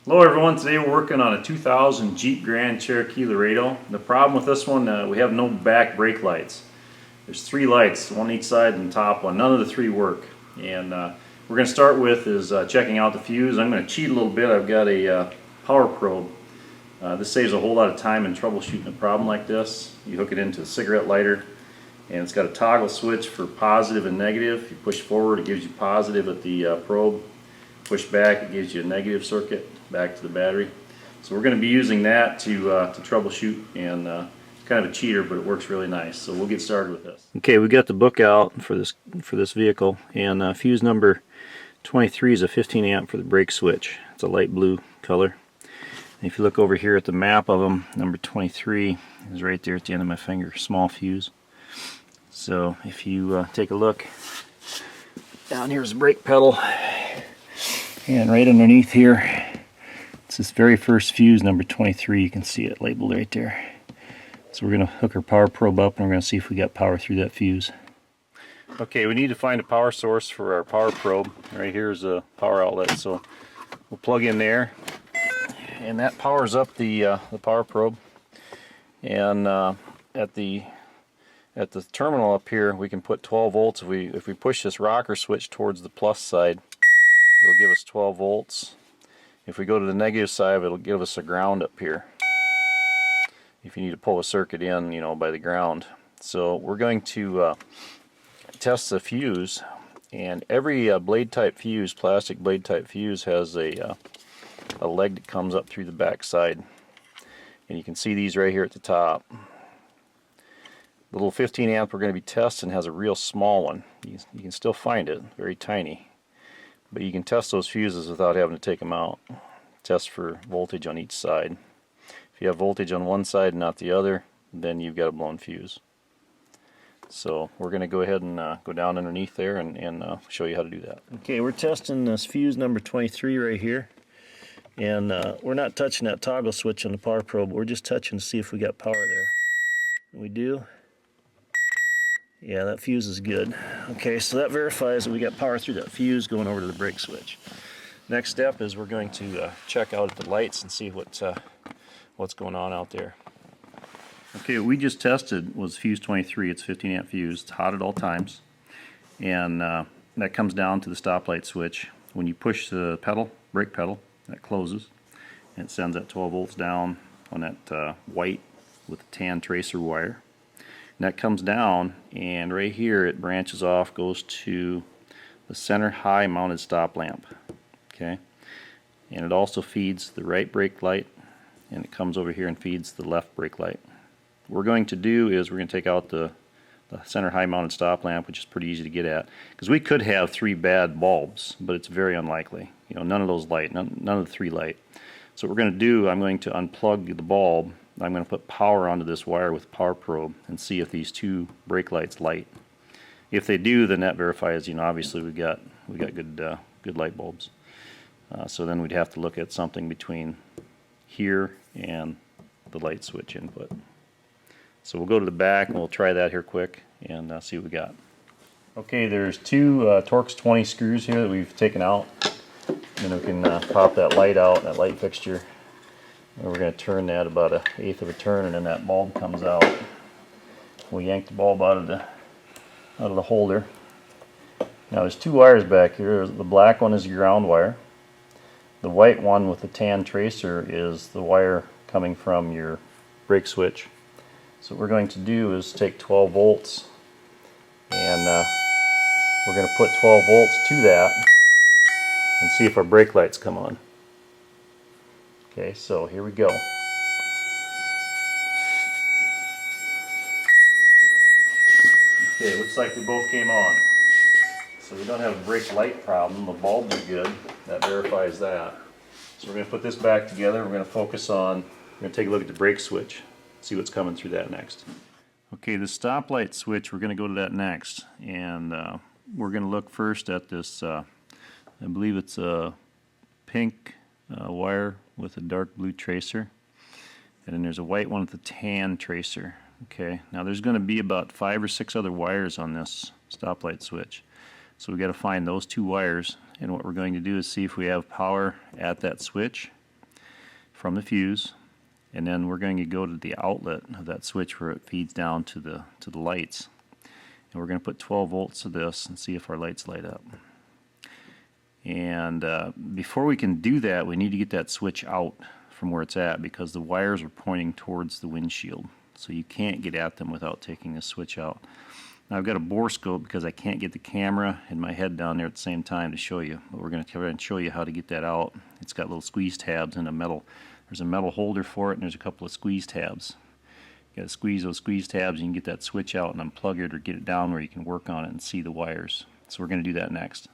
Hello everyone, today we're working on a 2000 Jeep Grand Cherokee Laredo. The problem with this one, we have no back brake lights. There's three lights, one on each side and the top one. None of the three work. And we're going to start with is checking out the fuse. I'm going to cheat a little bit. I've got a power probe. This saves a whole lot of time in troubleshooting a problem like this. You hook it into a cigarette lighter and it's got a toggle switch for positive and negative. If you push forward it gives you positive at the probe. Push back, it gives you a negative circuit back to the battery. So we're going to be using that to troubleshoot, and it's kind of a cheater, but it works really nice. So we'll get started with this. Okay, we got the book out for this vehicle, and fuse number 23 is a 15 amp for the brake switch. It's a light blue color. And if you look over here at the map of them, number 23 is right there at the end of my finger, small fuse. So if you take a look, down here is the brake pedal. And right underneath here, it's this very first fuse, number 23. You can see it labeled right there. So we're going to hook our power probe up and we're going to see if we got power through that fuse. Okay, we need to find a power source for our power probe. Right here is a power outlet, so we'll plug in there. And that powers up the power probe. And at the terminal up here, we can put 12 volts. If we push this rocker switch towards the plus side, it'll give us 12 volts. If we go to the negative side, it'll give us a ground up here. If you need to pull a circuit in, by the ground. So we're going to test the fuse, and every blade type fuse, plastic blade type fuse, has a leg that comes up through the back side. And you can see these right here at the top. The little 15 amp we're going to be testing has a real small one. You can still find it, very tiny. But you can test those fuses without having to take them out. Test for voltage on each side. If you have voltage on one side and not the other, then you've got a blown fuse. So we're going to go ahead and go down underneath there and show you how to do that. Okay, we're testing this fuse number 23 right here. And we're not touching that toggle switch on the power probe. We're just touching to see if we got power there. And we do. Yeah, that fuse is good. Okay, so that verifies that we got power through that fuse going over to the brake switch. Next step is we're going to check out at the lights and see what's going on out there. Okay, what we just tested was fuse 23. It's 15 amp fuse. It's hot at all times. And that comes down to the stoplight switch. When you push the pedal, brake pedal, that closes. And it sends that 12 volts down on that white with the tan tracer wire. And that comes down, and right here it branches off, goes to the center high mounted stop lamp. Okay, and it also feeds the right brake light, and it comes over here and feeds the left brake light. What we're going to do is we're going to take out the center high mounted stop lamp, which is pretty easy to get at, because we could have three bad bulbs, but it's very unlikely. None of those light, none of the three light. So what we're going to do, I'm going to unplug the bulb. I'm going to put power onto this wire with power probe and see if these two brake lights light. If they do, then that verifies, obviously we got good light bulbs. So then we'd have to look at something between here and the light switch input. So we'll go to the back and we'll try that here quick and see what we got. Okay, there's two Torx 20 screws here that we've taken out. And then we can pop that light out, that light fixture. And we're going to turn that about 1/8 of a turn, and then that bulb comes out. We'll yank the bulb out of the holder. Now there's two wires back here. The black one is your ground wire. The white one with the tan tracer is the wire coming from your brake switch. So what we're going to do is take 12 volts, and we're going to put 12 volts to that and see if our brake lights come on. Okay, so here we go. Okay, looks like they both came on. So we don't have a brake light problem. The bulbs are good. That verifies that. So we're going to put this back together. We're going to focus on, we're going to take a look at the brake switch, see what's coming through that next. Okay, the stoplight switch, we're going to go to that next. And we're going to look first at this, I believe it's a pink wire with a dark blue tracer, and then there's a white one with a tan tracer. Okay, now there's going to be about 5 or 6 other wires on this stoplight switch, so we got to find those two wires, and what we're going to do is see if we have power at that switch from the fuse, and then we're going to go to the outlet of that switch where it feeds down to the lights. And we're going to put 12 volts to this and see if our lights light up. And before we can do that, we need to get that switch out from where it's at, because the wires are pointing towards the windshield. So you can't get at them without taking the switch out. Now I've got a bore scope because I can't get the camera and my head down there at the same time to show you. But we're going to try and show you how to get that out. It's got little squeeze tabs and a metal. There's a metal holder for it, and there's a couple of squeeze tabs. You got to squeeze those squeeze tabs, and you can get that switch out and unplug it or get it down where you can work on it and see the wires. So we're going to do that next.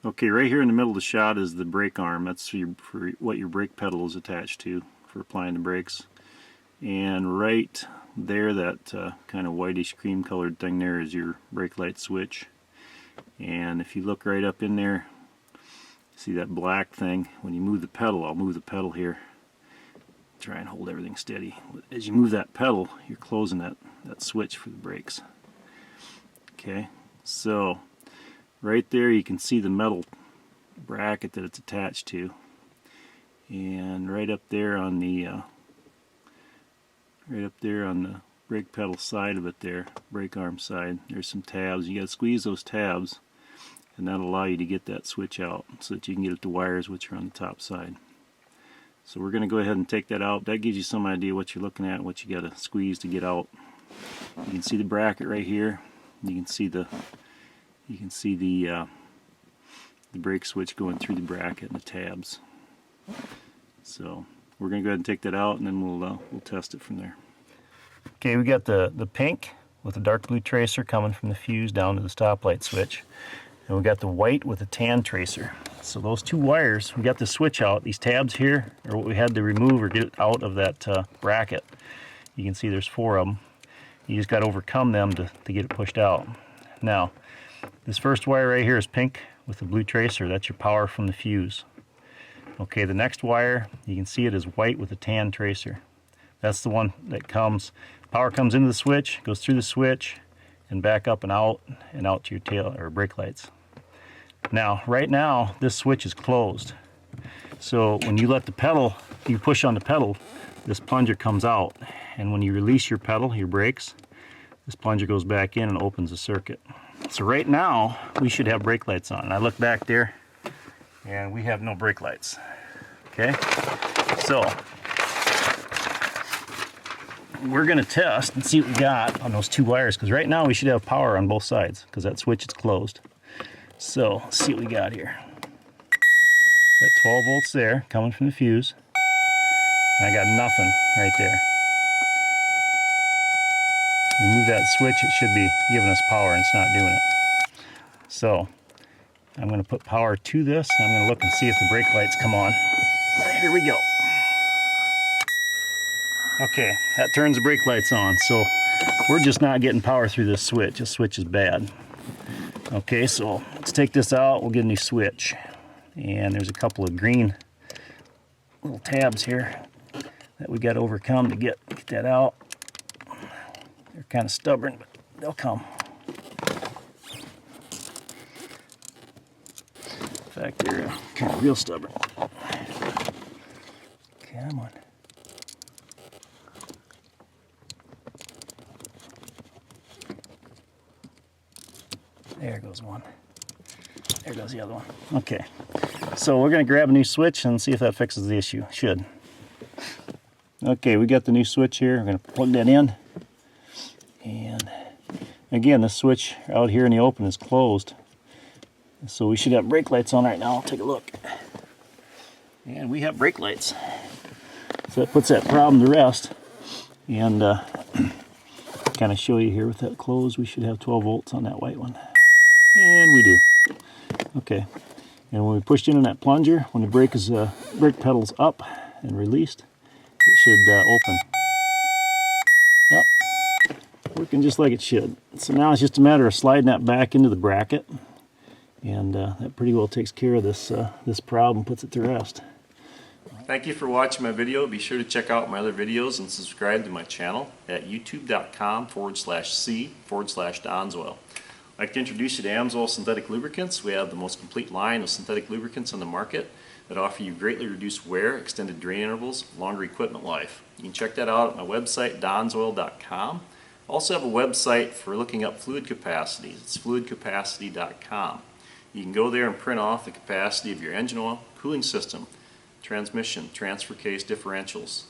Okay, right here in the middle of the shot is the brake arm. That's for what your brake pedal is attached to for applying the brakes. And right there, that kind of whitish cream colored thing there is your brake light switch. And if you look right up in there, see that black thing? When you move the pedal, I'll move the pedal here. Try and hold everything steady. As you move that pedal, you're closing that switch for the brakes. Okay, so right there you can see the metal bracket that it's attached to, and right up there on the brake pedal side of it there, brake arm side, there's some tabs. You got to squeeze those tabs, and that'll allow you to get that switch out so that you can get at the wires which are on the top side. So we're going to go ahead and take that out. That gives you some idea what you're looking at and what you got to squeeze to get out. You can see the bracket right here. You can see the brake switch going through the bracket and the tabs. So we're going to go ahead and take that out, and then we'll test it from there. Okay, we got the pink with the dark blue tracer coming from the fuse down to the stoplight switch. And we got the white with the tan tracer. So those two wires, we got the switch out. These tabs here are what we had to remove or get it out of that bracket. You can see there's 4 of them. You just got to overcome them to get it pushed out. Now, this first wire right here is pink with the blue tracer. That's your power from the fuse. Okay, the next wire, you can see it is white with a tan tracer. That's the one that power comes into the switch, goes through the switch, and back up and out to your tail or brake lights. Now, right now, this switch is closed. So when you let the pedal, you push on the pedal, this plunger comes out. And when you release your pedal, your brakes, this plunger goes back in and opens the circuit. So right now, we should have brake lights on. And I look back there, and we have no brake lights. Okay? So we're going to test and see what we got on those 2 wires, because right now we should have power on both sides because that switch is closed. So let's see what we got here. Got 12 volts there coming from the fuse, and I got nothing right there. Remove that switch, it should be giving us power, and it's not doing it. So I'm going to put power to this, and I'm going to look and see if the brake lights come on. Here we go. Okay, that turns the brake lights on, so we're just not getting power through this switch. This switch is bad. Okay, so let's take this out. We'll get a new switch. And there's a couple of green little tabs here that we got to overcome to get that out. They're kind of stubborn, but they'll come. In fact, they're kind of real stubborn. Come on. There goes one. There goes the other one. Okay, so we're going to grab a new switch and see if that fixes the issue. Should. Okay, we got the new switch here. We're going to plug that in. And again, the switch out here in the open is closed. So we should have brake lights on right now. I'll take a look. And we have brake lights. So that puts that problem to rest. And kind of show you here with that closed, we should have 12 volts on that white one. And we do. Okay. And when we pushed in on that plunger, when the brake pedal's up and released, it should open. Yep. Working just like it should. So now it's just a matter of sliding that back into the bracket. And that pretty well takes care of this problem, puts it to rest. Thank you for watching my video. Be sure to check out my other videos and subscribe to my channel at youtube.com/c/Donswell. I'd like to introduce you to Amsoil Synthetic Lubricants. We have the most complete line of synthetic lubricants on the market that offer you greatly reduced wear, extended drain intervals, longer equipment life. You can check that out at my website, donsoil.com. I also have a website for looking up fluid capacities. It's fluidcapacity.com. You can go there and print off the capacity of your engine oil, cooling system, transmission, transfer case, differentials.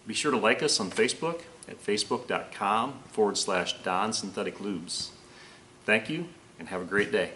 Be sure to like us on Facebook at facebook.com/DonSyntheticLubes. Thank you and have a great day.